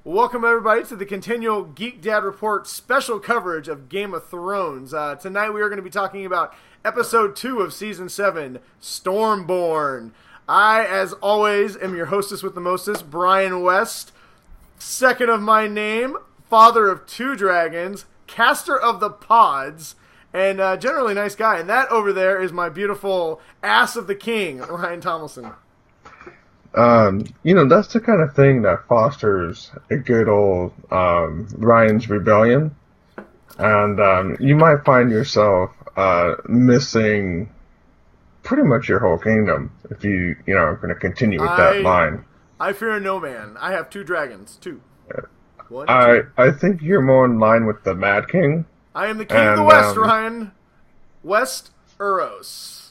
Welcome, everybody, to the continual Geek Dad Report special coverage of Game of Thrones. Tonight we are going to be talking about Episode 2 of Season 7, Stormborn. I, as always, am your hostess with the mostest, Brian West. Second of my name, father of two dragons, caster of the pods, and generally nice guy. And that over there is my beautiful ass of the king, Ryan Tomlinson. That's the kind of thing that fosters a good old Ryan's Rebellion. And you might find yourself missing pretty much your whole kingdom if you are going to continue with that line. I fear no man. I have two dragons. Two. One, I two. I think you're more in line with the Mad King. I am the king of the West, Ryan. West Uros.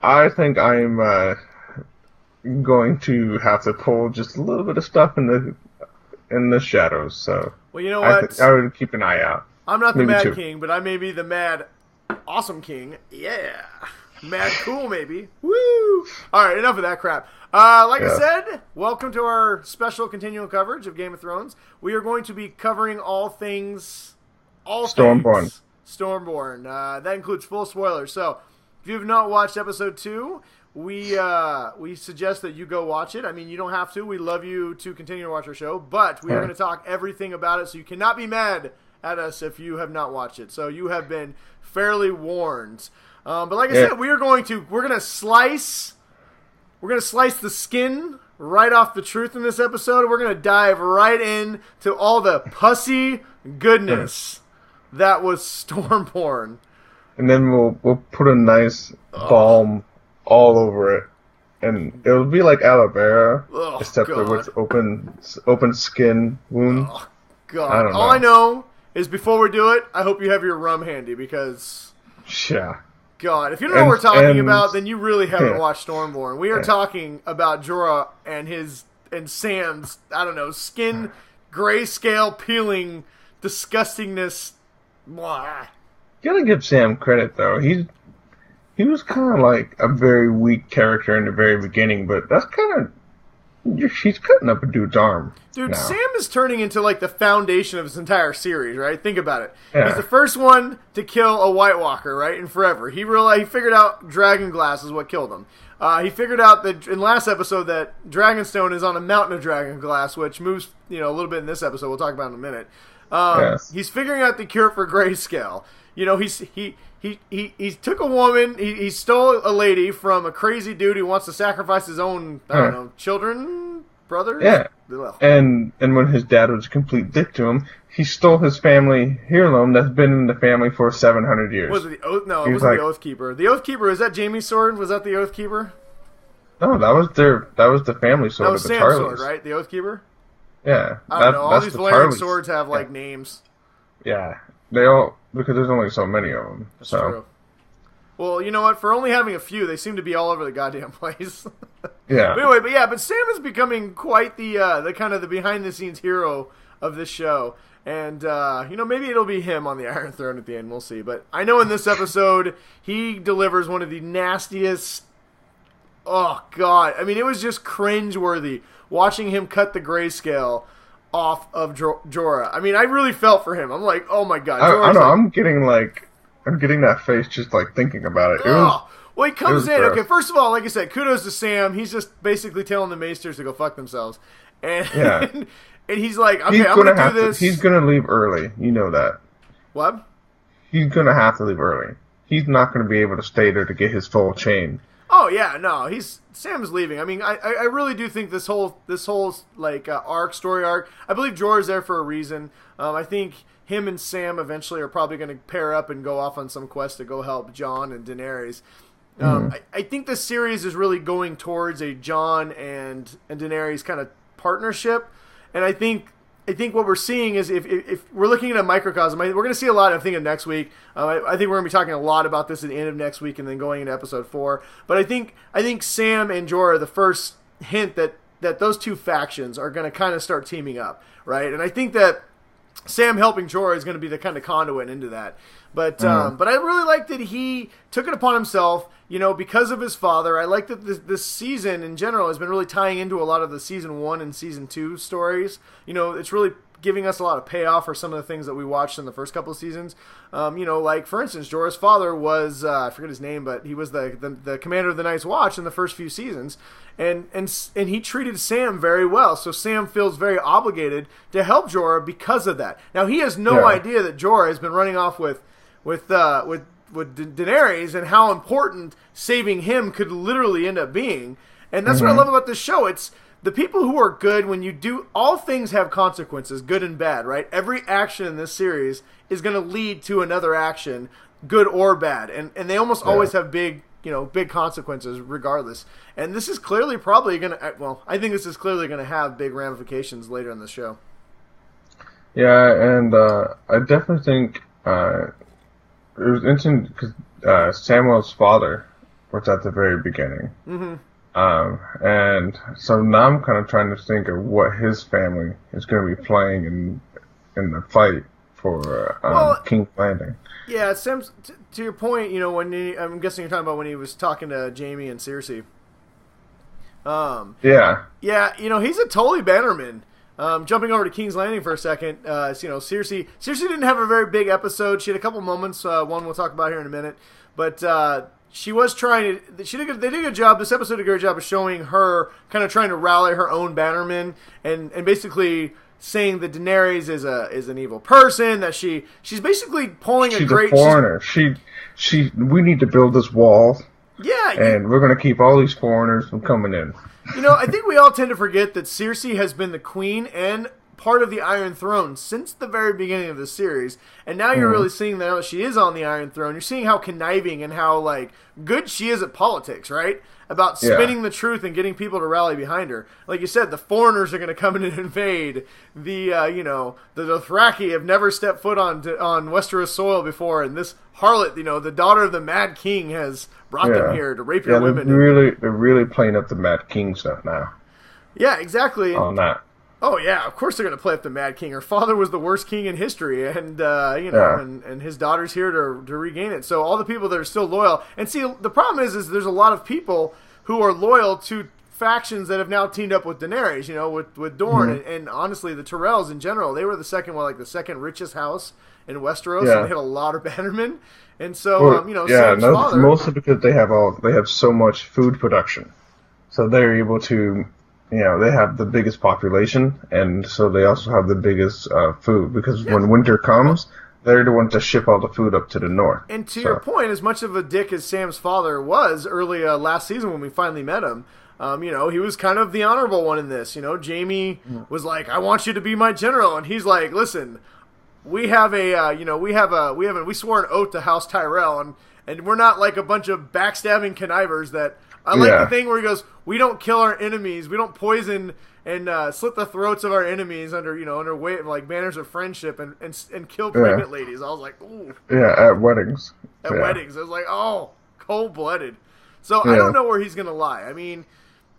I think I'm going to have to pull just a little bit of stuff in the shadows. So, well, you know what? I would keep an eye out. I'm not the Mad King, but I may be the Mad Awesome King. Yeah, Mad Cool maybe. Woo! All right, enough of that crap. I said, welcome to our special continual coverage of Game of Thrones. We are going to be covering all things Stormborn. Stormborn. That includes full spoilers. So, if you have not watched episode 2, we suggest that you go watch it. I mean, you don't have to. We love you to continue to watch our show, but we are going to talk everything about it, so you cannot be mad at us if you have not watched it. So you have been fairly warned. But like I said, we're going to slice the skin right off the truth in this episode. We're going to dive right in to all the pussy goodness that was Stormborn. And then we'll put a nice balm all over it, and it'll be like aloe vera, except with open skin wound. Oh God! I don't know. All I know is before we do it, I hope you have your rum handy because God, if you don't know what we're talking about, then you really haven't watched Stormborn. We are talking about Jorah and Sam's skin grayscale peeling disgustingness. Blah. You gotta give Sam credit though. He was kind of like a very weak character in the very beginning, but that's kind of she's cutting up a dude's arm. Dude, now. Sam is turning into like the foundation of this entire series, right? Think about it. Yeah. He's the first one to kill a White Walker, right? In forever. He figured out dragon glass is what killed him. He figured out that in last episode that Dragonstone is on a mountain of dragon glass, which moves a little bit in this episode. We'll talk about in a minute. He's figuring out the cure for Greyscale. He took a woman, he stole a lady from a crazy dude who wants to sacrifice his own, children, brothers? Yeah. And when his dad was a complete dick to him, he stole his family heirloom that's been in the family for 700 years. Was it the Oath? No, it wasn't the Oathkeeper. The Oathkeeper, is that Jaime's sword? Was that the Oathkeeper? No, that was the family sword of the Sam's Charlies. Sword, right? The Oathkeeper? Yeah. I don't know. All these Valyrian swords have, names. Yeah. They all... Because there's only so many of them. That's true. Well, you know what? For only having a few, they seem to be all over the goddamn place. Yeah. But Sam is becoming quite the kind of the behind-the-scenes hero of this show. And, maybe it'll be him on the Iron Throne at the end. We'll see. But I know in this episode, he delivers one of the nastiest... Oh, God. I mean, it was just cringe-worthy watching him cut the grayscale off of Jorah. I mean, I really felt for him. I'm like, oh my God. I know. I'm getting that face just thinking about it. Well, he comes in. Gross. Okay, first of all, like I said, kudos to Sam. He's just basically telling the maesters to go fuck themselves. And and he's like, okay, I'm going to do this. He's going to leave early. You know that. What? He's going to have to leave early. He's not going to be able to stay there to get his full chain. Oh yeah, no, Sam's leaving. I mean, I really do think this whole story arc. I believe Jorah's there for a reason. I think him and Sam eventually are probably going to pair up and go off on some quest to go help Jon and Daenerys. I think this series is really going towards a Jon and Daenerys kind of partnership, and I think what we're seeing is if we're looking at a microcosm, we're going to see a lot. I'm thinking next week. I think we're going to be talking a lot about this at the end of next week and then going into episode 4. But I think Sam and Jorah are the first hint that those two factions are going to kind of start teaming up, right? And I think that Sam helping Jorah is going to be the kind of conduit into that. But I really like that he took it upon himself, because of his father. I like that this season in general has been really tying into a lot of the season 1 and season 2 stories. It's really giving us a lot of payoff for some of the things that we watched in the first couple of seasons. Like, for instance, Jorah's father was, I forget his name, but he was the commander of the Night's Watch in the first few seasons. And he treated Sam very well. So Sam feels very obligated to help Jorah because of that. Now, he has no idea that Jorah has been running off with Daenerys and how important saving him could literally end up being. And that's what I love about this show. It's the people who are good, when you do, all things have consequences, good and bad, right? Every action in this series is going to lead to another action, good or bad. And they almost always have big consequences regardless. And this is clearly probably going to, I think this is clearly going to have big ramifications later in the show. Yeah, and I definitely think it was interesting because Samuel's father was at the very beginning. Mm-hmm. And so now I'm kind of trying to think of what his family is going to be playing in the fight for King's Landing. Yeah, Sam's, to your point, I'm guessing you're talking about when he was talking to Jaime and Cersei. Yeah, he's a totally bannerman. Jumping over to King's Landing for a second, Cersei didn't have a very big episode. She had a couple moments, one we'll talk about here in a minute, but she was trying to. They did a good job. This episode did a great job of showing her kind of trying to rally her own bannermen and basically saying that Daenerys is an evil person. That she's basically pulling a great. She's a foreigner. We need to build this wall. Yeah, and we're going to keep all these foreigners from coming in. I think we all tend to forget that Cersei has been the queen and part of the Iron Throne since the very beginning of the series, and now you're really seeing that she is on the Iron Throne. You're seeing how conniving and how good she is at politics, right? About spinning the truth and getting people to rally behind her. Like you said, the foreigners are going to come in and invade. The Dothraki have never stepped foot on Westeros soil before, and this harlot, the daughter of the Mad King, has brought them here to rape your women. They're really playing up the Mad King stuff now. Yeah, exactly. On that. Oh yeah, of course they're going to play up the Mad King. Her father was the worst king in history, and and his daughter's here to regain it. So all the people that are still loyal, and see, the problem is there's a lot of people who are loyal to factions that have now teamed up with Daenerys. With Dorne, and honestly, the Tyrells in general, they were the second richest house in Westeros, and they had a lot of bannermen. And so Sam's father, mostly because they have so much food production, so they're able to. They have the biggest population, and so they also have the biggest food, because when winter comes, they're the ones that ship all the food up to the north. And to your point, as much of a dick as Sam's father was early last season when we finally met him, he was kind of the honorable one in this. Jaime was like, "I want you to be my general," and he's like, "Listen, we swore an oath to House Tyrell, and we're not like a bunch of backstabbing connivers that." I like the thing where he goes, "We don't kill our enemies. We don't poison and slit the throats of our enemies under way of banners of friendship and kill pregnant ladies." I was like, "Ooh." Yeah, at weddings. At weddings, I was like, "Oh, cold-blooded." So I don't know where he's gonna lie. I mean,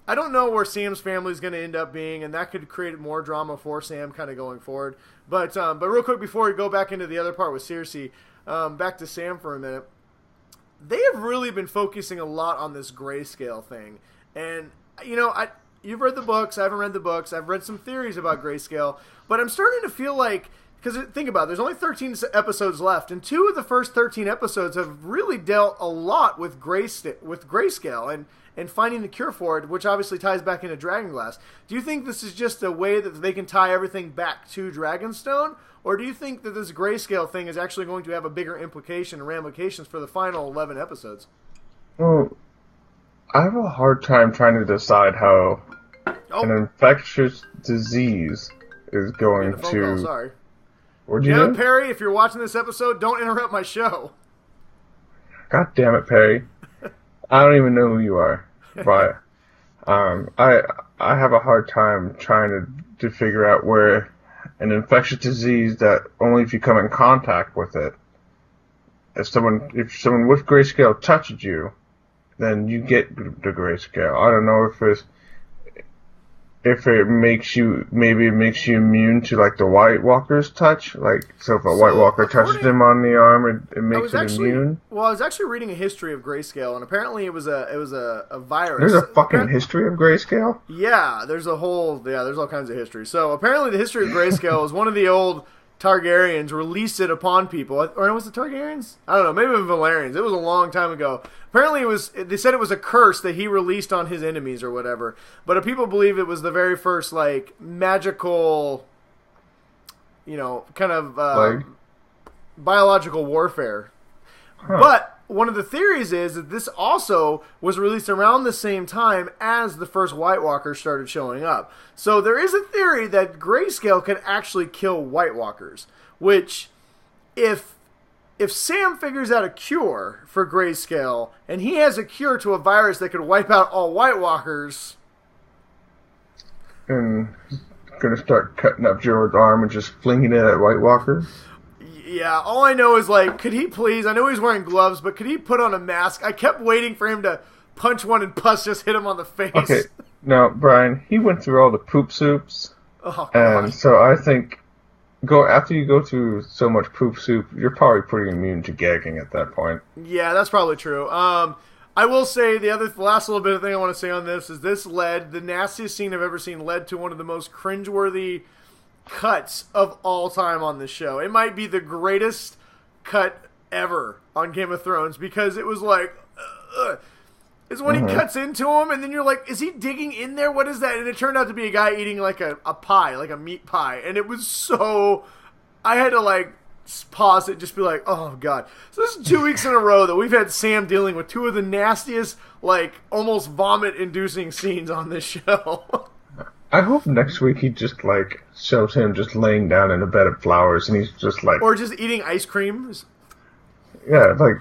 I don't know where Sam's family is gonna end up being, and that could create more drama for Sam kind of going forward. But real quick before we go back into the other part with Cersei, back to Sam for a minute. They have really been focusing a lot on this Greyscale thing. And, you've read the books. I haven't read the books. I've read some theories about Greyscale. But I'm starting to feel like, because think about it, there's only 13 episodes left. And 2 of the first 13 episodes have really dealt a lot with Greyscale and finding the cure for it, which obviously ties back into Dragonglass. Do you think this is just a way that they can tie everything back to Dragonstone? Or do you think that this Greyscale thing is actually going to have a bigger implication and ramifications for the final 11 episodes? Well, I have a hard time trying to decide how an infectious disease is going to... Sorry. What'd you do? Perry, if you're watching this episode, don't interrupt my show. God damn it, Perry. I don't even know who you are. But I have a hard time trying to figure out where... an infectious disease that only if you come in contact with it. If someone with Greyscale touches you, then you get the Greyscale. I don't know if if it makes you, maybe it makes you immune to like the White Walker's touch. Like, so if a White Walker touches him on the arm, it makes it immune. Well, I was actually reading a history of Greyscale, and apparently it was a virus. There's a fucking history of Greyscale? Yeah, there's all kinds of history. So apparently the history of Greyscale is one of the old Targaryens released it upon people, or was it Targaryens? I don't know, maybe it was Valerians. It was a long time ago. Apparently they said it was a curse that he released on his enemies or whatever. But people believe it was the very first, like, magical, kind of biological warfare. Huh. But one of the theories is that this also was released around the same time as the first White Walkers started showing up. So there is a theory that Greyscale could actually kill White Walkers, which, if Sam figures out a cure for Greyscale, and he has a cure to a virus that could wipe out all White Walkers... And he's going to start cutting up Jorah's arm and just flinging it at White Walkers? Yeah, all I know is, like, could he please, I know he's wearing gloves, but could he put on a mask? I kept waiting for him to punch one and pus just hit him on the face. Okay, now, Brian, he went through all the poop soups, and so I think... After you go through so much poop soup, you're probably pretty immune to gagging at that point. Yeah, that's probably true. I will say the last little bit of thing I want to say on this is the nastiest scene I've ever seen led to one of the most cringeworthy cuts of all time on this show. It might be the greatest cut ever on Game of Thrones because it was like... Is when he cuts into him, and then you're like, is he digging in there? What is that? And it turned out to be a guy eating like a pie, like a meat pie. And it was so... I had to like pause it, just be like, oh god. So this is 2 weeks in a row that we've had Sam dealing with two of the nastiest, like, almost vomit-inducing scenes on this show. I hope next week he just, like, shows him just laying down in a bed of flowers, and he's just like... Or just eating ice cream. Yeah, like...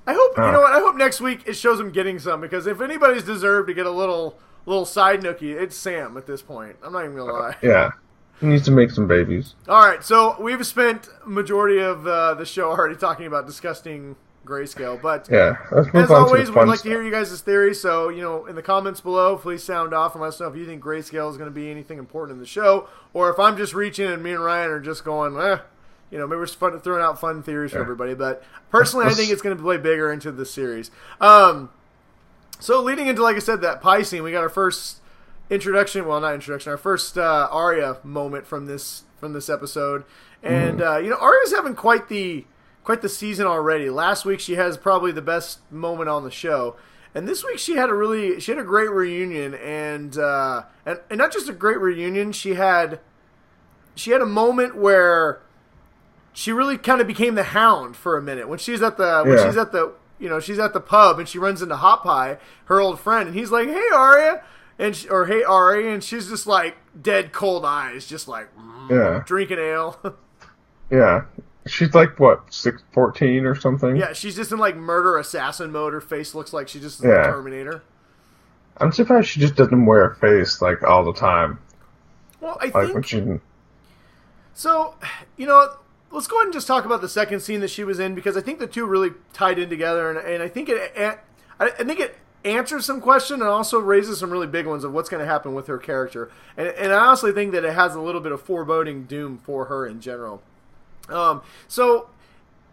I hope, you know what, I hope next week it shows him getting some, because if anybody's deserved to get a little side nookie, it's Sam at this point. I'm not even going to lie. Yeah. He needs to make some babies. Alright, so we've spent majority of the show already talking about disgusting Greyscale, but yeah, as always, we'd like to hear you guys' theories, so, in the comments below, please sound off and let us know if you think Greyscale is going to be anything important in the show, or if I'm just reaching and me and Ryan are just going, maybe we're throwing out fun theories for everybody, but personally I think it's going to play bigger into the series. So leading into, like I said, that pie scene, we got our first our first Arya moment from this episode, and Arya's having quite the season already. Last week she has probably the best moment on the show, and this week she had a great reunion, and not just a great reunion, she had a moment where she really kind of became the Hound for a minute when she's at the pub and she runs into Hot Pie, her old friend, and he's like, "Hey Arya," hey Ari, and she's just like dead cold eyes, just like drinking ale. Yeah, she's like what, 14 or something? Yeah, she's just in like murder assassin mode. Her face looks like she just is a Terminator. I'm surprised she just doesn't wear a face like all the time. Well, I think when she... So, let's go ahead and just talk about the second scene that she was in, because I think the two really tied in together, and I think it answers some question and also raises some really big ones of what's going to happen with her character. And I honestly think that it has a little bit of foreboding doom for her in general. So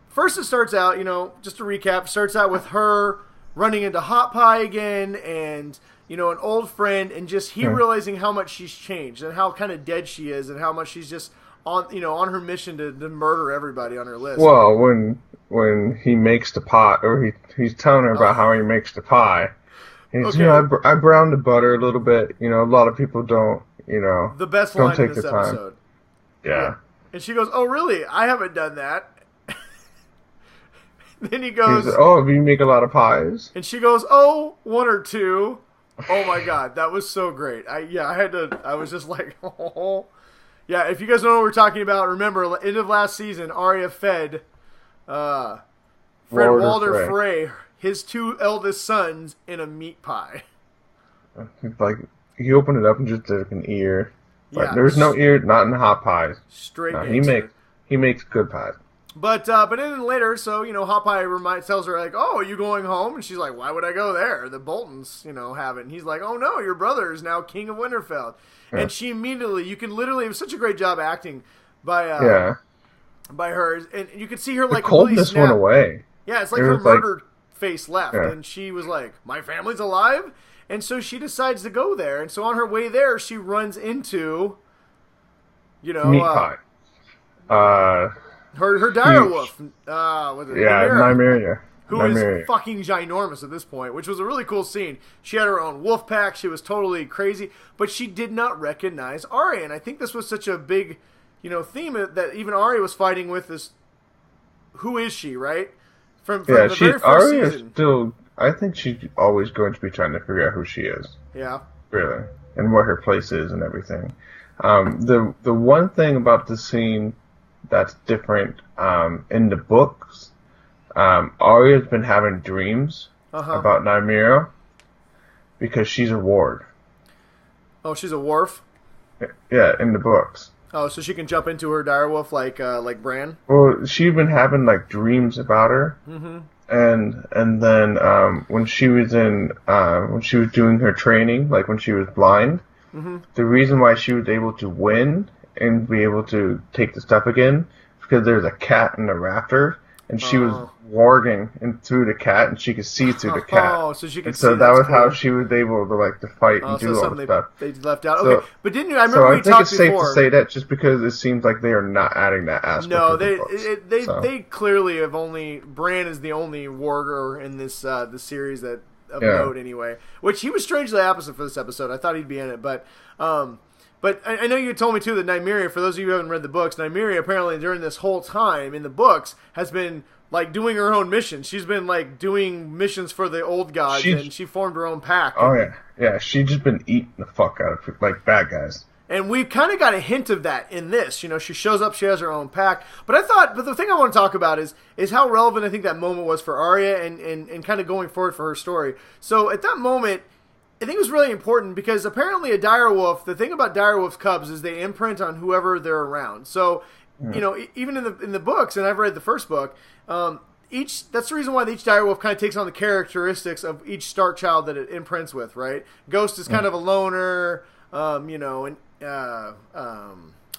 first it starts out, just to recap, starts out with her running into Hot Pie again, and an old friend, and just he realizing how much she's changed and how kind of dead she is and how much she's just on her mission to murder everybody on her list. Well, when he makes the pie, or he's telling her about how he makes the pie, he's, I browned the butter a little bit. A lot of people don't, the best line in this episode. Yeah. And she goes, "Oh, really? I haven't done that." Then he goes, "Oh, do you make a lot of pies?" And she goes, "Oh, one or two." Oh my god, that was so great. I was just like, oh. Yeah, if you guys don't know what we're talking about, remember, end of last season, Arya fed Walder Frey, his two eldest sons, in a meat pie. Like, you open it up and just like an ear. Like, there's no ear, not in hot pies. Straight. No, he makes good pies. But then later, so, Hot Pie tells her, like, oh, are you going home? And she's like, why would I go there? The Boltons, have it. And he's like, oh, no, your brother is now King of Winterfell. Yeah. And she immediately, it was such a great job acting by her. And you could see her, like, the coldness went away. Yeah, it's like her murder face left. Yeah. And she was like, my family's alive? And so she decides to go there. And so on her way there, she runs into, Meat Pie. Her direwolf, Nymeria. Who is fucking ginormous at this point, which was a really cool scene. She had her own wolf pack. She was totally crazy, but she did not recognize Arya. And I think this was such a big, theme that even Arya was fighting with this. Who is she, right? From the very first Arya season. Still, I think she's always going to be trying to figure out who she is. Yeah. Really. And what her place is and everything. The one thing about the scene that's different in the books, Arya's been having dreams about Nymeria because she's a ward. Oh, she's a wharf? Yeah, in the books. Oh, so she can jump into her direwolf like Bran? Well, she's been having like dreams about her. Mm-hmm. And then when she was doing her training, like when she was blind, mm-hmm. the reason why she was able to win and be able to take the stuff again because there's a cat in the rafter, and she was warging through the cat, and she could see through the cat. Oh, so she could. So that was how she was able to fight and do all the stuff. They left out. Okay, but didn't you? I remember we talked before. I think it's safe to say that just because it seems like they are not adding that aspect. No, they clearly have only. Bran is the only warger in this the series that of note anyway. Which he was strangely absent for this episode. I thought he'd be in it, but. But I know you told me, too, that Nymeria, for those of you who haven't read the books, Nymeria apparently during this whole time in the books has been, like, doing her own missions. She's been, like, doing missions for the old gods, and she formed her own pack. Oh, yeah. Yeah, she's just been eating the fuck out of, like, bad guys. And we kind of got a hint of that in this. She shows up, she has her own pack. But the thing I want to talk about is how relevant I think that moment was for Arya and kind of going forward for her story. So at that moment, I think it was really important because apparently a direwolf, the thing about direwolf's cubs is they imprint on whoever they're around. So, even in the books, and I've read the first book, that's the reason why each direwolf kind of takes on the characteristics of each Stark child that it imprints with, right? Ghost is kind of a loner, and I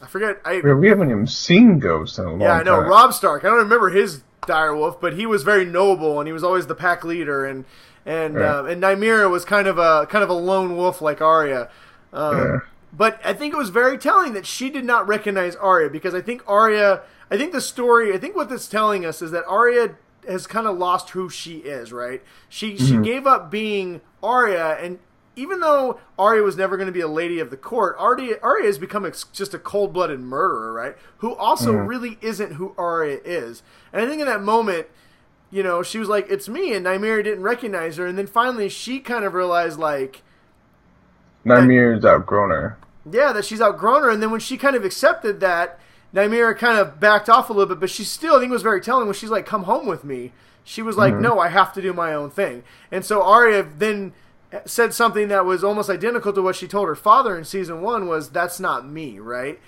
forget. We haven't even seen Ghost in a long time. Yeah, I know. Robb Stark. I don't remember his direwolf, but he was very noble, and he was always the pack leader, and Nymeria was kind of a lone wolf like Arya. But I think it was very telling that she did not recognize Arya because I think the story, I think what that's telling us is that Arya has kind of lost who she is, right? She gave up being Arya, and even though Arya was never going to be a lady of the court, Arya has become just a cold-blooded murderer, right? Who also really isn't who Arya is. And I think in that moment, she was like, it's me, and Nymeria didn't recognize her, and then finally she kind of realized, like... Nymeria's outgrown her. Yeah, that she's outgrown her, and then when she kind of accepted that, Nymeria kind of backed off a little bit, but she still, I think it was very telling when she's like, come home with me. She was like, no, I have to do my own thing. And so Arya then said something that was almost identical to what she told her father in season 1 was, that's not me, right?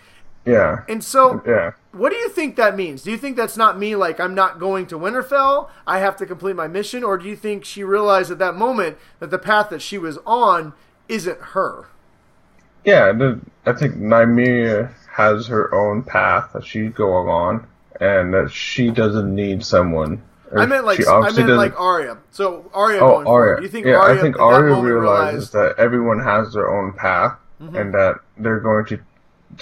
Yeah. And so, what do you think that means? Do you think that's not me, like I'm not going to Winterfell, I have to complete my mission? Or do you think she realized at that moment that the path that she was on isn't her? Yeah, I think Nymeria has her own path that she's going on, and that she doesn't need someone. I meant like Arya. So Arya going forward. Do you think Arya, I think Arya realizes that everyone has their own path, and that they're going to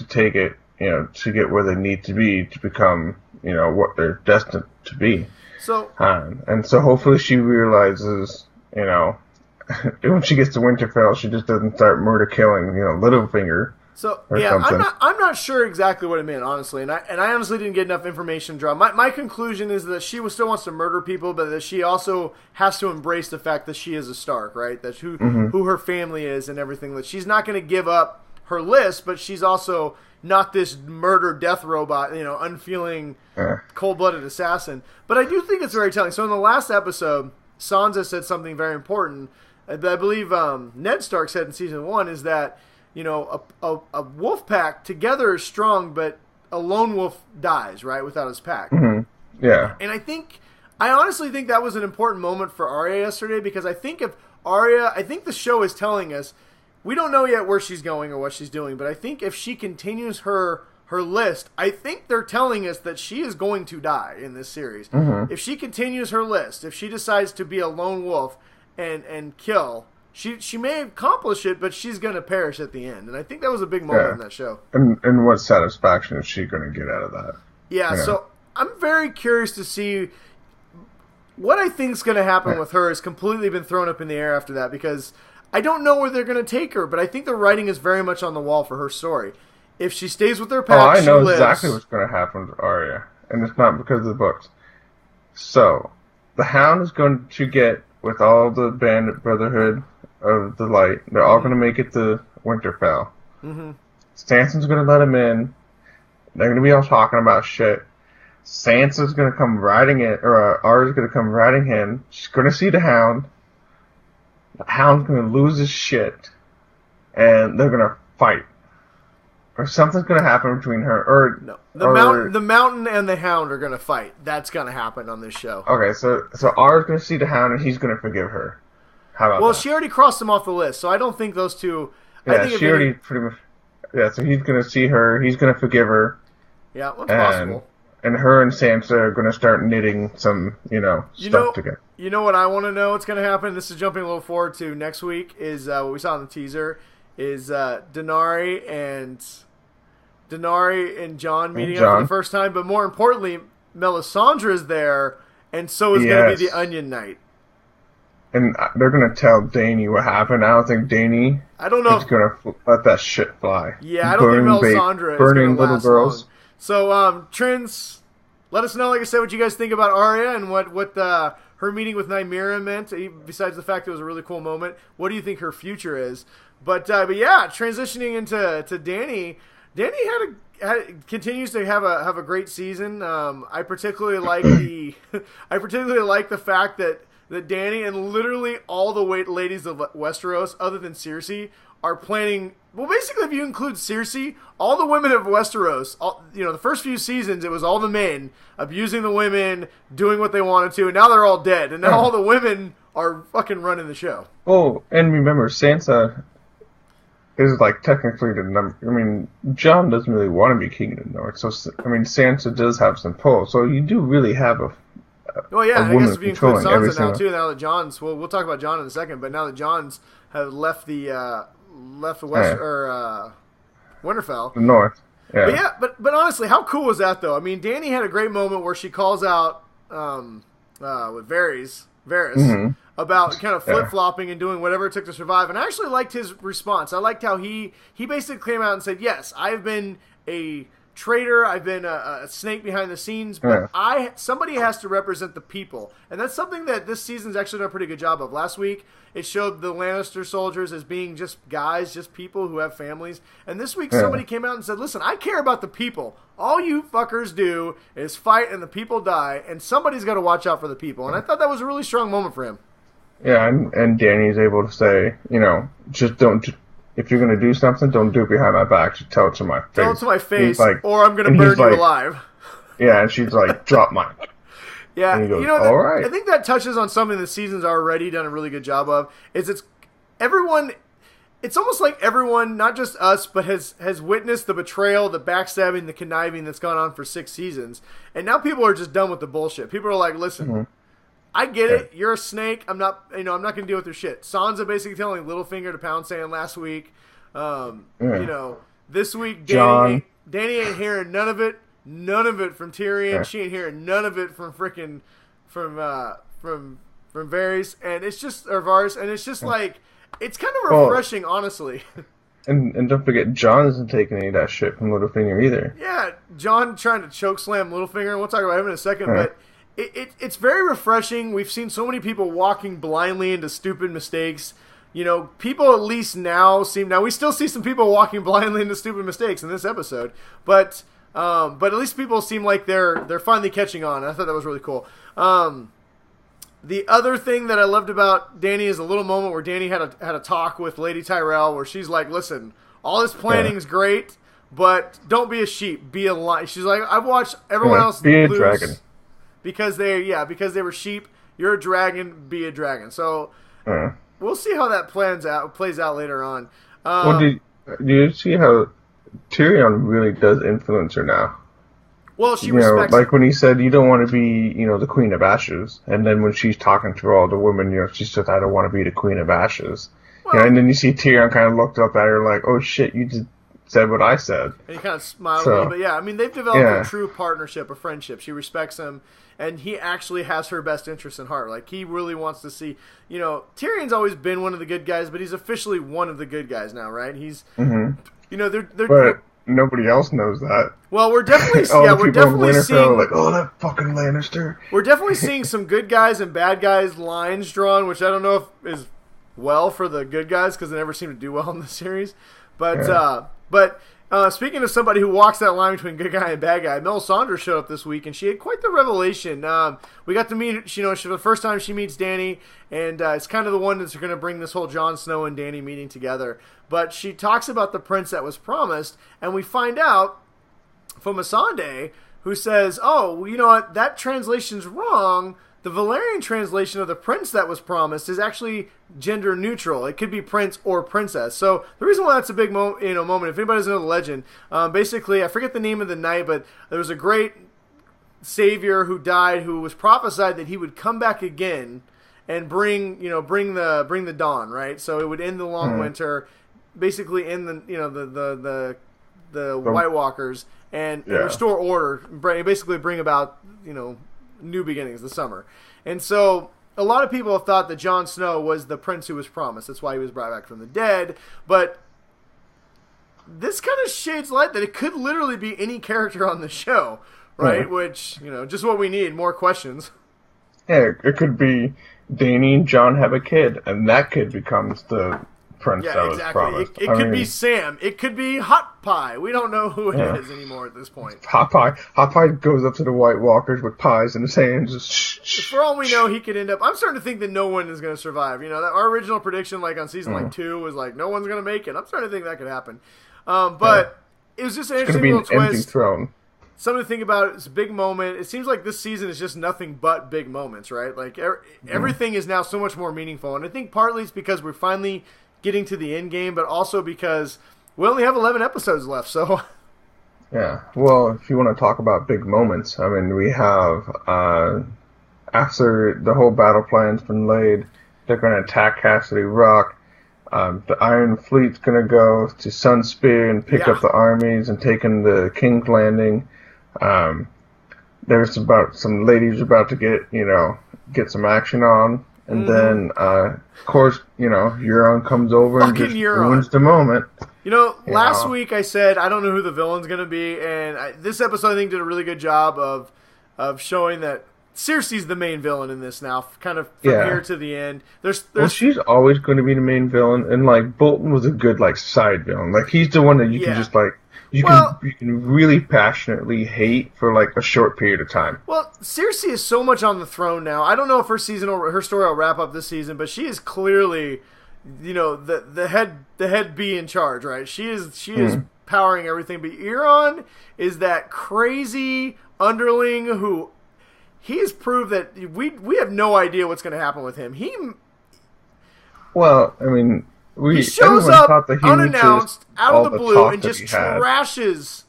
take it, to get where they need to be to become, what they're destined to be. So, and so hopefully she realizes, when she gets to Winterfell, she just doesn't start murder killing, Littlefinger. So I'm not sure exactly what it meant, honestly, and I honestly didn't get enough information to draw. My conclusion is that she still wants to murder people, but that she also has to embrace the fact that she is a Stark, right? That who her family is and everything. That she's not going to give up her list, but she's also not this murder death robot, unfeeling, cold-blooded assassin. But I do think it's very telling. So in the last episode, Sansa said something very important. I believe Ned Stark said in season 1 is that, a wolf pack together is strong, but a lone wolf dies, right, without his pack. Yeah. And I honestly think that was an important moment for Arya yesterday, because I think the show is telling us, we don't know yet where she's going or what she's doing, but I think if she continues her list, I think they're telling us that she is going to die in this series. Mm-hmm. If she continues her list, if she decides to be a lone wolf and kill, she may accomplish it, but she's going to perish at the end. And I think that was a big moment in that show. And what satisfaction is she going to get out of that? Yeah, so I'm very curious to see what I think is going to happen with her. Has completely been thrown up in the air after that, because I don't know where they're going to take her, but I think the writing is very much on the wall for her story. If she stays with her pack, I know exactly what's going to happen to Arya, and it's not because of the books. So, the Hound is going to get with all the Bandit Brotherhood of the Light. They're all going to make it to Winterfell. Mm-hmm. Sansa's going to let him in. They're going to be all talking about shit. Sansa's going to come riding in, or Arya's going to come riding in. She's going to see the Hound. The Hound's going to lose his shit, and they're going to fight. Or something's going to happen between her, or no, the Mountain and the Hound are going to fight. That's going to happen on this show. Okay, so Arya's going to see the Hound, and he's going to forgive her. How about that? She already crossed him off the list, so I don't think those two. Yeah, I think she already pretty much. Yeah, so he's going to see her. He's going to forgive her. Yeah, that's possible. And her and Sansa are going to start knitting some, stuff together. You know what I want to know what's going to happen? This is jumping a little forward to next week, is what we saw in the teaser, is Denari and Jon meeting up for the first time, but more importantly, Melisandre's there, and so is going to be the Onion Knight. And they're going to tell Dany what happened. I don't think Dany is going to let that shit fly. Yeah, I don't think Melisandre is going to last long. So, Trins, let us know, like I said, what you guys think about Arya and what her meeting with Nymeria meant, besides the fact it was a really cool moment. What do you think her future is? But yeah, transitioning into Dany continues to have a great season. I particularly like the fact that Dany and literally all the ladies of Westeros, other than Cersei, are planning. Well, basically, if you include Cersei, all the women of Westeros, the first few seasons, it was all the men abusing the women, doing what they wanted to, and now they're all dead, and now all the women are fucking running the show. Oh, and remember, Sansa is technically the number. I mean, Jon doesn't really want to be king of the North, so Sansa does have some pull. So you do really have a I guess if you include Sansa now too. Now that Jon's, we'll talk about Jon in a second, but now that Jon's have left the Winterfell, the North. Yeah. But honestly, how cool was that though? I mean, Dany had a great moment where she calls out with Varys about kind of flip-flopping and doing whatever it took to survive. And I actually liked his response. I liked how he basically came out and said, yes, I've been a traitor, I've been a snake behind the scenes, but somebody has to represent the people. And that's something that this season's actually done a pretty good job of. Last week, it showed the Lannister soldiers as being just guys, just people who have families. And this week, somebody came out and said, listen, I care about the people. All you fuckers do is fight and the people die, and somebody's got to watch out for the people. And I thought that was a really strong moment for him. Yeah, and Dany's able to say, just don't. If you're going to do something, don't do it behind my back. Just tell it to my face. Tell it to my face, or I'm going to burn you alive. Yeah, and she's like, drop mine. Yeah, and he goes, all right. I think that touches on something the season's already done a really good job of. It's almost like everyone, not just us, but has witnessed the betrayal, the backstabbing, the conniving that's gone on for 6 seasons. And now people are just done with the bullshit. People are like, listen, I get it. You're a snake. I'm not going to deal with your shit. Sansa basically telling Littlefinger to pound sand last week. This week, Dany ain't hearing none of it. None of it from Tyrion. Yeah. She ain't hearing none of it from frickin' from Varys, and it's just Varys, and it's just like it's kind of refreshing, honestly. And don't forget, Jon isn't taking any of that shit from Littlefinger either. Yeah, Jon trying to chokeslam Littlefinger, and we'll talk about him in a second, but it's very refreshing. We've seen so many people walking blindly into stupid mistakes. People at least now we still see some people walking blindly into stupid mistakes in this episode, but at least people seem like they're finally catching on. I thought that was really cool. The other thing that I loved about Dany is a little moment where Dany had a talk with Lady Tyrell where she's like, listen, all this planning's great, but don't be a sheep, be a lion. She's like, I've watched everyone else be lose. A dragon. because they were sheep. You're a dragon, be a dragon. So we'll see how that plays out later on. Well, do you see how Tyrion really does influence her now? Well, she respects like when he said, "You don't want to be, the Queen of Ashes," and then when she's talking to all the women, she says, "I don't want to be the Queen of Ashes." Well, and then you see Tyrion kind of looked up at her like, "Oh shit, you just said what I said." And he kind of smiled a little bit. Yeah, I mean, they've developed a true partnership, a friendship. She respects him, and he actually has her best interest in heart. Like, he really wants to see, Tyrion's always been one of the good guys, but he's officially one of the good guys now, right? He's, But nobody else knows that. Well, we're definitely, we're definitely seeing like, oh, that fucking Lannister. We're definitely seeing some good guys and bad guys lines drawn, which I don't know if is well for the good guys because they never seem to do well in the series. But speaking of somebody who walks that line between good guy and bad guy, Melisandre showed up this week and she had quite the revelation. We got to meet, for the first time she meets Dany, and it's kind of the one that's going to bring this whole Jon Snow and Dany meeting together. But she talks about the prince that was promised, and we find out from Missandei, who says, "Oh, well, you know what? That translation's wrong. The Valyrian translation of the prince that was promised is actually gender neutral. It could be prince or princess." So the reason why that's a big moment, if anybody doesn't know the legend, basically, I forget the name of the knight, but there was a great savior who died who was prophesied that he would come back again and bring the dawn, right? So it would end the long winter, basically end the White Walkers and restore order, basically bring about new beginnings, the summer. And so a lot of people have thought that Jon Snow was the prince who was promised. That's why he was brought back from the dead. But this kind of shades light that it could literally be any character on the show, right? Yeah. Which, just what we need, more questions. Yeah, it could be Dany and Jon have a kid, and that kid becomes the prince that was promised. It could be Sam. It could be Hot Pie. We don't know who it is anymore at this point. Hot Pie goes up to the White Walkers with pies in his hands. For all we know, he could end up... I'm starting to think that no one is going to survive. That our original prediction, like on season 2, was like, no one's going to make it. I'm starting to think that could happen. But it was just an interesting little twist. It's going to be an empty throne. Something to think about. It's a big moment. It seems like this season is just nothing but big moments, right? Like, everything is now so much more meaningful. And I think partly it's because we're finally getting to the end game, but also because we only have 11 episodes left, so... Yeah, well, if you want to talk about big moments, I mean, we have, after the whole battle plan's been laid, they're going to attack Cassidy Rock. The Iron Fleet's going to go to Sunspear and pick up the armies and take in the King's Landing. There's some ladies about to get some action on. And then, of course, Euron comes over and just ruins the moment. Last week I said I don't know who the villain's going to be, and this episode I think did a really good job of showing that Cersei's the main villain in this now, kind of from here to the end. Well, she's always going to be the main villain, and like Bolton was a good side villain. Like he's the one that you can just you can really passionately hate for a short period of time. Well, Cersei is so much on the throne now. I don't know if her story will wrap up this season, but she is clearly, the head bee in charge, right? She is powering everything. But Euron is that crazy underling who he has proved that we have no idea what's going to happen with him. Well, I mean. He shows up unannounced, out of the blue, and just trashes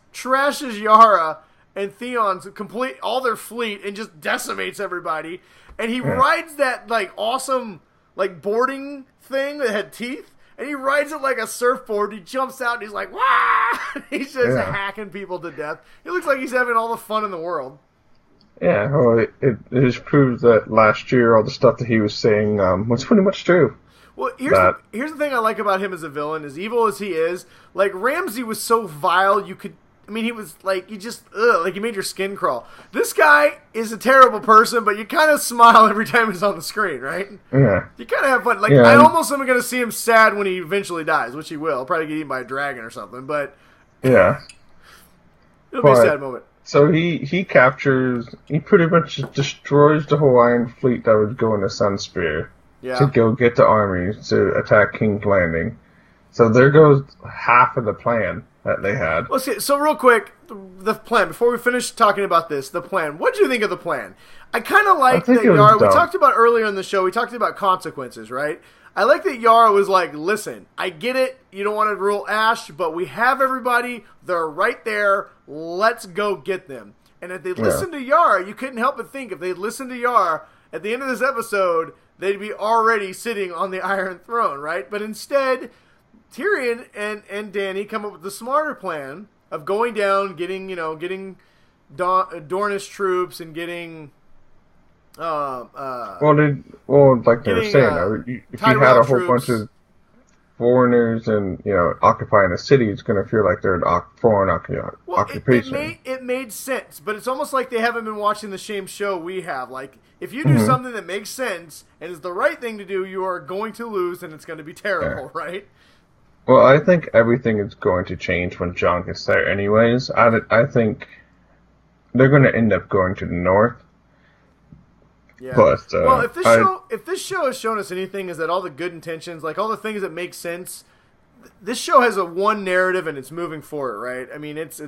Yara and Theon's all their fleet and just decimates everybody. And he rides that awesome boarding thing that had teeth, and he rides it like a surfboard. He jumps out and he's like, "Wah!" He's just hacking people to death. He looks like he's having all the fun in the world. Yeah, well, it just proves that last year all the stuff that he was saying was pretty much true. Well, here's the thing I like about him as a villain, as evil as he is. Like, Ramsay was so vile, he was he made your skin crawl. This guy is a terrible person, but you kind of smile every time he's on the screen, right? Yeah. You kind of have fun. I almost am going to see him sad when he eventually dies, which he will. Probably get eaten by a dragon or something, but... Yeah. It'll be a sad moment. So he pretty much destroys the whole Iron Fleet that was going to Sunspear. Yeah. To go get the armies to attack King's Landing. So there goes half of the plan. that they had. Well, see, so real quick, the plan, before we finish talking about this, the plan. What did you think of the plan? I kind of like that Yara, we talked about earlier in the show, we talked about consequences, right? I like that Yara was like, listen, I get it, you don't want to rule Ash, but we have everybody, they're right there, let's go get them. And if they listened to Yara, you couldn't help but think, if they listened to Yara, at the end of this episode, they'd be already sitting on the Iron Throne, right? But instead, Tyrion and Dany come up with the smarter plan of going down, getting Dornish troops and getting like they were saying, if you had a whole bunch of foreigners and occupying a city, it's going to feel like they're an foreign occupation. It made sense, but it's almost like they haven't been watching the same show we have. Like, if you do something that makes sense and is the right thing to do, you are going to lose, and it's going to be terrible, right? Well, I think everything is going to change when Jon gets there anyways. I think they're going to end up going to the north. Yeah. But, well, if this show has shown us anything, is that all the good intentions, like all the things that make sense, this show has a one narrative and it's moving forward, right? I mean, it's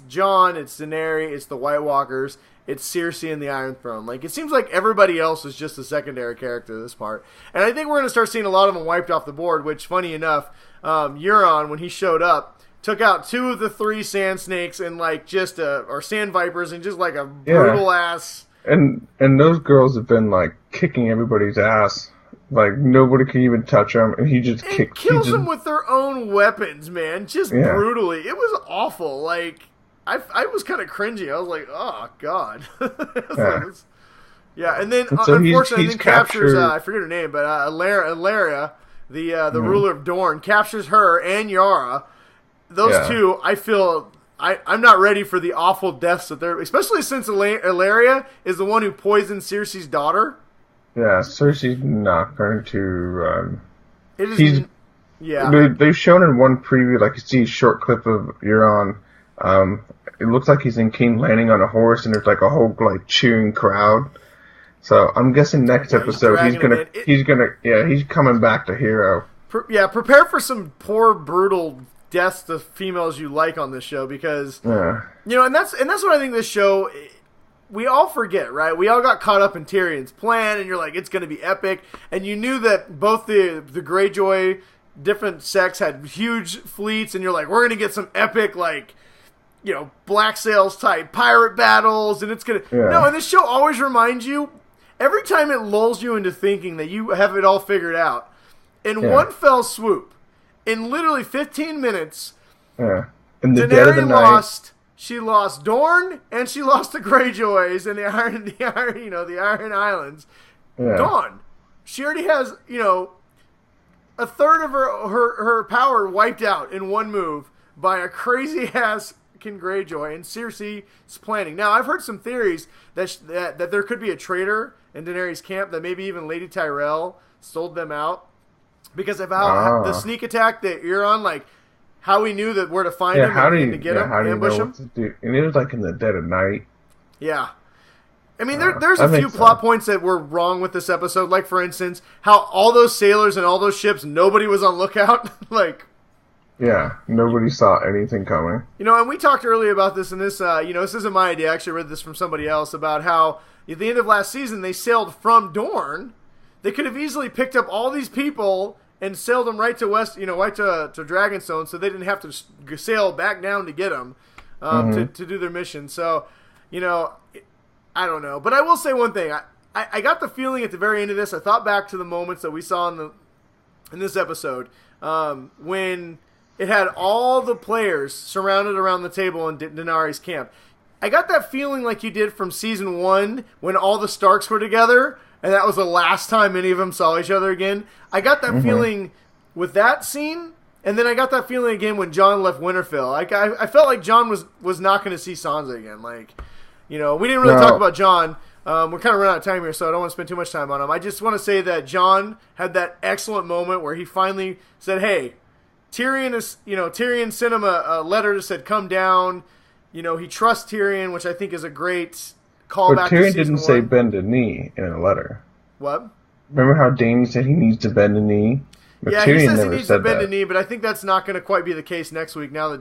Jon, it's Daenerys, it's the White Walkers, it's Cersei and the Iron Throne. Like, it seems like everybody else is just a secondary character this part. And I think we're going to start seeing a lot of them wiped off the board, which, funny enough, Euron, when he showed up, took out 2 of the 3 sand snakes and like just or sand vipers and just like a brutal ass. And those girls have been like kicking everybody's ass. Like, nobody can even touch them, and he just kills them with their own weapons, man. Just brutally. It was awful. Like, I was kind of cringy. I was like, oh god. And then so unfortunately, he's captures I forget her name, but Ilaria, the ruler of Dorne, captures her and Yara. Those two, I feel. I'm not ready for the awful deaths that they're... Especially since Ilaria is the one who poisoned Cersei's daughter. Yeah, Cersei's not going to... Yeah. They've shown in one preview, like you see a short clip of Euron. It looks like he's in King's Landing on a horse, and there's like a whole like cheering crowd. So I'm guessing next episode he's coming back to hero. Prepare for some poor, brutal deaths to females you like on this show, because and that's what I think this show, we all forget, right? We all got caught up in Tyrion's plan, and you're like, it's going to be epic, and you knew that both the Greyjoy, different sects, had huge fleets, and you're like, we're going to get some epic, like, Black Sails type pirate battles, and it's going to... No, and this show always reminds you, every time it lulls you into thinking that you have it all figured out, in one fell swoop, in literally 15 minutes, in the dead of the night, she lost Dorne, and she lost the Greyjoys and the Iron Islands. Gone. She already has, a third of her power wiped out in one move by a crazy ass Greyjoy, and Cersei's planning. Now, I've heard some theories that there could be a traitor in Daenerys' camp, that maybe even Lady Tyrell sold them out. Because of how the sneak attack that Euron, like, how he knew that where to find him and to get him, ambush him. And it was like in the dead of night. Yeah. I mean, there's a few plot points that were wrong with this episode. Like, for instance, how all those sailors and all those ships, nobody was on lookout. Like... Yeah, nobody saw anything coming. And we talked earlier about this, and this, this isn't my idea. I actually read this from somebody else about how at the end of last season they sailed from Dorne. They could have easily picked up all these people and sailed them right to right to Dragonstone, so they didn't have to sail back down to get them to do their mission. So, I don't know. But I will say one thing. I got the feeling at the very end of this, I thought back to the moments that we saw in this episode when it had all the players surrounded around the table in Daenerys' camp. I got that feeling like you did from season 1 when all the Starks were together, and that was the last time any of them saw each other again. I got that feeling with that scene, and then I got that feeling again when Jon left Winterfell. I felt like Jon was not going to see Sansa again. Like, we didn't really talk about Jon. We're kind of running out of time here, so I don't want to spend too much time on him. I just want to say that Jon had that excellent moment where he finally said, hey, Tyrion sent him a letter that said, come down. He trusts Tyrion, which I think is a great callback. But Tyrion didn't say bend a knee in a letter. What? Remember how Dany said he needs to bend a knee? But Yeah, he Tyrion says he never needs to said bend a that. knee, but I think that's not going to quite be the case next week now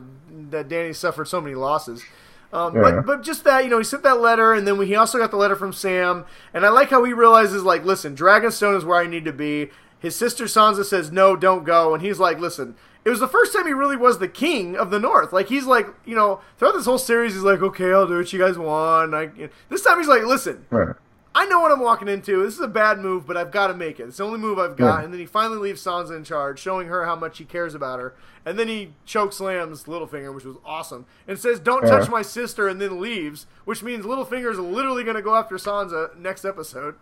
that Danny suffered so many losses. But just that, he sent that letter, and then he also got the letter from Sam, and I like how he realizes, like, listen, Dragonstone is where I need to be. His sister Sansa says, no, don't go, and he's like, listen, it was the first time he really was the king of the North. Like, he's like, throughout this whole series, he's like, okay, I'll do what you guys want. This time he's like, listen, Right. I know what I'm walking into. This is a bad move, but I've got to make it. It's the only move I've got. Yeah. And then he finally leaves Sansa in charge, showing her how much he cares about her. And then he chokeslams Littlefinger, which was awesome, and says, don't touch my sister, and then leaves, which means Littlefinger's literally going to go after Sansa next episode.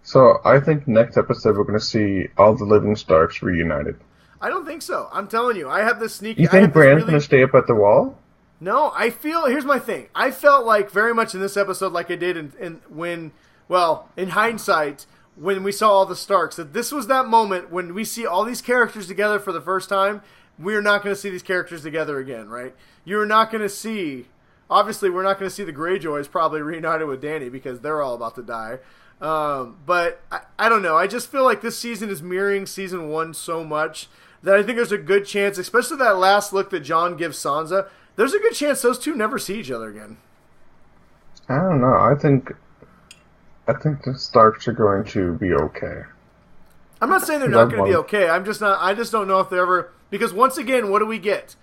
So I think next episode we're going to see all the living Starks reunited. I don't think so. I'm telling you. I have this sneaky... You think Bran's going to stay up at the wall? No, I feel... Here's my thing. I felt like very much in this episode like I did in hindsight, when we saw all the Starks, that this was that moment when we see all these characters together for the first time. We're not going to see these characters together again, right? You're not going to see... Obviously, we're not going to see the Greyjoys probably reunited with Dany because they're all about to die. But I don't know. I just feel like this season is mirroring season 1 so much that I think there's a good chance, especially that last look that Jon gives Sansa, there's a good chance those two never see each other again. I don't know. I think the Starks are going to be okay. I'm not saying they're not going to be okay. I just don't know if they're ever... Because once again, what do we get?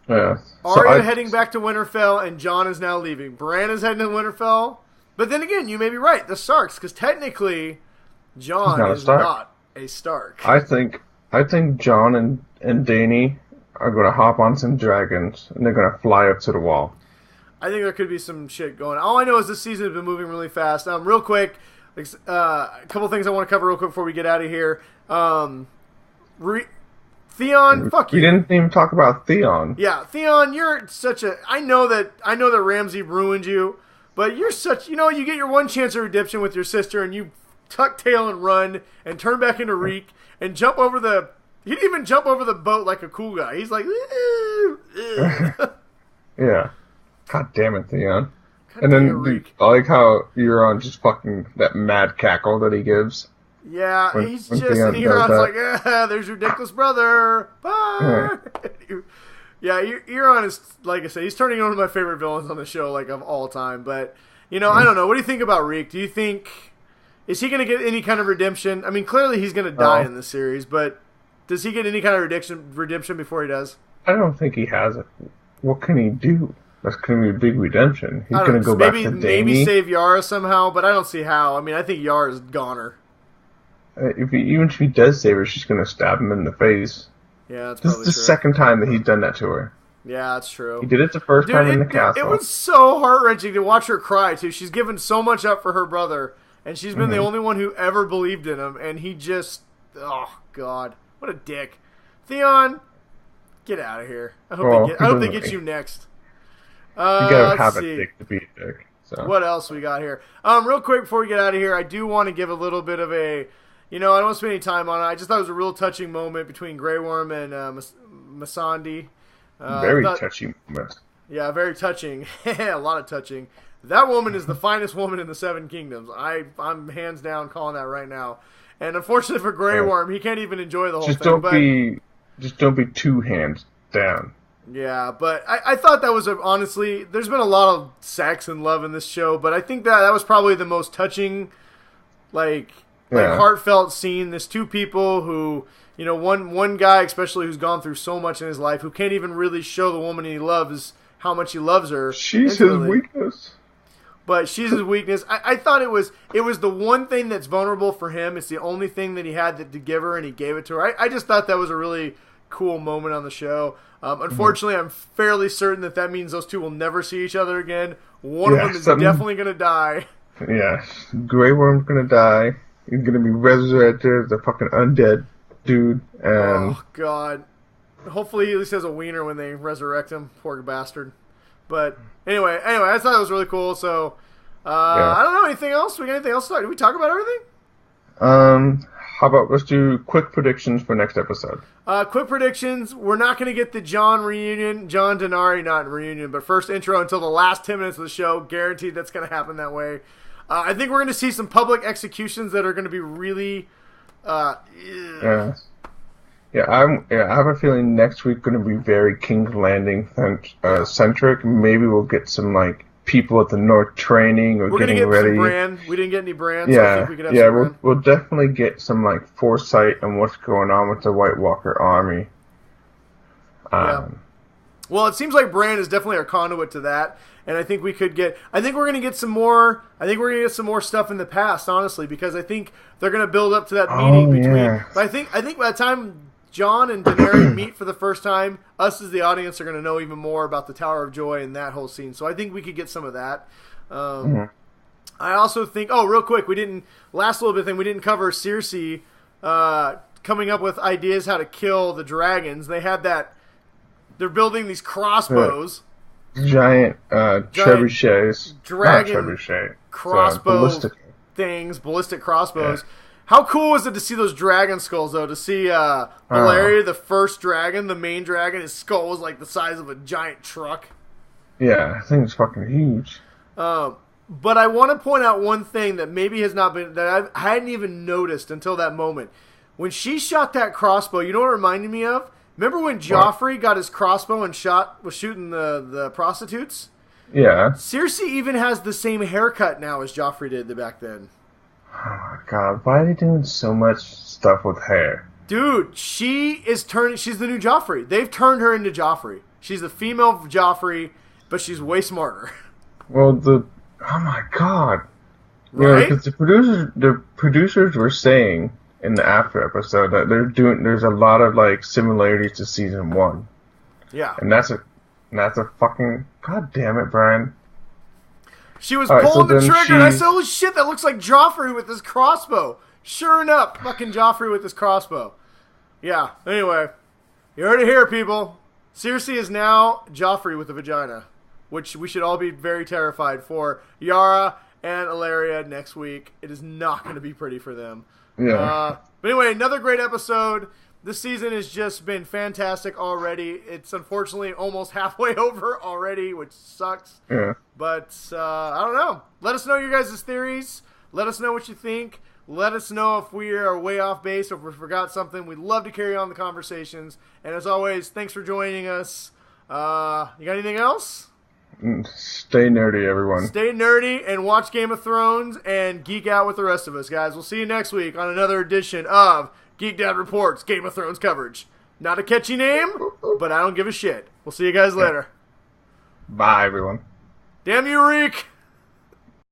Yeah. Arya heading back to Winterfell, and Jon is now leaving. Bran is heading to Winterfell. But then again, you may be right. The Starks, because technically, Jon is not a Stark. I think Jon and Dany are going to hop on some dragons, and they're going to fly up to the wall. I think there could be some shit going on. All I know is this season has been moving really fast. Real quick, a couple things I want to cover real quick before we get out of here. Theon, fuck you. We didn't even talk about Theon. Yeah, Theon, you're such a... I know that Ramsay ruined you, but you're such... you get your one chance of redemption with your sister, and you tuck tail and run, and turn back into Reek, and jump over the... He didn't even jump over the boat like a cool guy. He's like... Yeah. God damn it, Theon. And then I like how Euron just fucking... That mad cackle that he gives. Yeah, he's just... And Euron's like, there's your dickless brother. Bye! Yeah, Euron is, like I said, he's turning into one of my favorite villains on the show, like, of all time. But, I don't know. What do you think about Reek? Do you think... Is he going to get any kind of redemption? I mean, clearly he's going to die in this series, but does he get any kind of redemption before he does? I don't think he has it. What can he do? That's going to be a big redemption. He's going to go back to Dany. Maybe save Yara somehow, but I don't see how. I mean, I think Yara's goner. Even if he does save her, she's going to stab him in the face. Yeah, that's probably true. This is the second time that he's done that to her. Yeah, that's true. He did it the first time in the castle. It was so heart-wrenching to watch her cry, too. She's given so much up for her brother, and she's been the only one who ever believed in him, and he just... Oh, God. What a dick. Theon, get out of here. I hope they get you next. You gotta have a dick to be a dick. So. What else we got here? Real quick before we get out of here, I do want to give a little bit of a... I don't want to spend any time on it. I just thought it was a real touching moment between Grey Worm and Missandei. Very touching moment. Yeah, very touching. A lot of touching. That woman is the finest woman in the Seven Kingdoms. I'm hands down calling that right now. And unfortunately for Grey Worm, he can't even enjoy the whole thing. Just don't be too hands down. Yeah, but I thought that was honestly, there's been a lot of sex and love in this show, but I think that was probably the most touching, heartfelt scene. There's two people who, one guy especially who's gone through so much in his life, who can't even really show the woman he loves how much he loves her. She's his weakness. But she's his weakness. I thought it was the one thing that's vulnerable for him. It's the only thing that he had to give her, and he gave it to her. I just thought that was a really cool moment on the show. Unfortunately, I'm fairly certain that means those two will never see each other again. One of them is definitely going to die. Yeah, Grey Worm's going to die. He's going to be resurrected as a fucking undead dude. And oh, God. Hopefully he at least has a wiener when they resurrect him. Poor bastard. But anyway, I thought it was really cool. So, I don't know. Anything else? We got anything else to talk? Did we talk about everything? How about let's do quick predictions for next episode? Quick predictions. We're not going to get the Jon Denari, not reunion, but first intro until the last 10 minutes of the show. Guaranteed that's going to happen that way. I think we're going to see some public executions that are going to be really... I have a feeling next week going to be very King's Landing centric. Maybe we'll get some like people at the North training or We're getting gonna get ready. some Bran. We didn't get any Bran, so I think we could have some Bran. We'll definitely get some like foresight on what's going on with the White Walker army. Well, it seems like Bran is definitely our conduit to that, and I think we could get. I think we're gonna get some more. I think we're gonna get some more stuff in the past, honestly, because I think they're gonna build up to that meeting between. Yeah. But I think by the time Jon and Daenerys meet for the first time, us as the audience are going to know even more about the Tower of Joy and that whole scene. So I think we could get some of that. I also think, real quick, last little bit thing, we didn't cover Cersei coming up with ideas how to kill the dragons. They had they're building these crossbows. Giant trebuchets. Dragon crossbow ballistic crossbows. Yeah. How cool was it to see those dragon skulls, though? To see Valeria, the first dragon, the main dragon, his skull was like the size of a giant truck. Yeah, I think it's fucking huge. But I want to point out one thing that maybe has not been, that I hadn't even noticed until that moment. When she shot that crossbow, you know what it reminded me of? Remember when Joffrey got his crossbow and was shooting the prostitutes? Yeah. Cersei even has the same haircut now as Joffrey did back then. Oh my god, why are they doing so much stuff with hair? Dude, she's the new Joffrey. They've turned her into Joffrey. She's the female Joffrey, but she's way smarter. Well, oh my god. Right? Because the producers were saying in the after episode that there's a lot of like similarities to season 1. Yeah. And that's a fucking, god damn it, Brian. She was pulling the trigger, and I said, holy shit, that looks like Joffrey with his crossbow. Sure enough, fucking Joffrey with his crossbow. Yeah, anyway. You heard it here, people. Cersei is now Joffrey with a vagina, which we should all be very terrified for. Yara and Ilaria next week. It is not going to be pretty for them. Yeah. But anyway, another great episode. This season has just been fantastic already. It's unfortunately almost halfway over already, which sucks. Yeah. But, I don't know. Let us know your guys' theories. Let us know what you think. Let us know if we are way off base or if we forgot something. We'd love to carry on the conversations. And as always, thanks for joining us. You got anything else? Stay nerdy, everyone. Stay nerdy and watch Game of Thrones and geek out with the rest of us, guys. We'll see you next week on another edition of Geek Dad Reports Game of Thrones coverage. Not a catchy name, but I don't give a shit. We'll see you guys later. Bye, everyone. Damn you, Reek!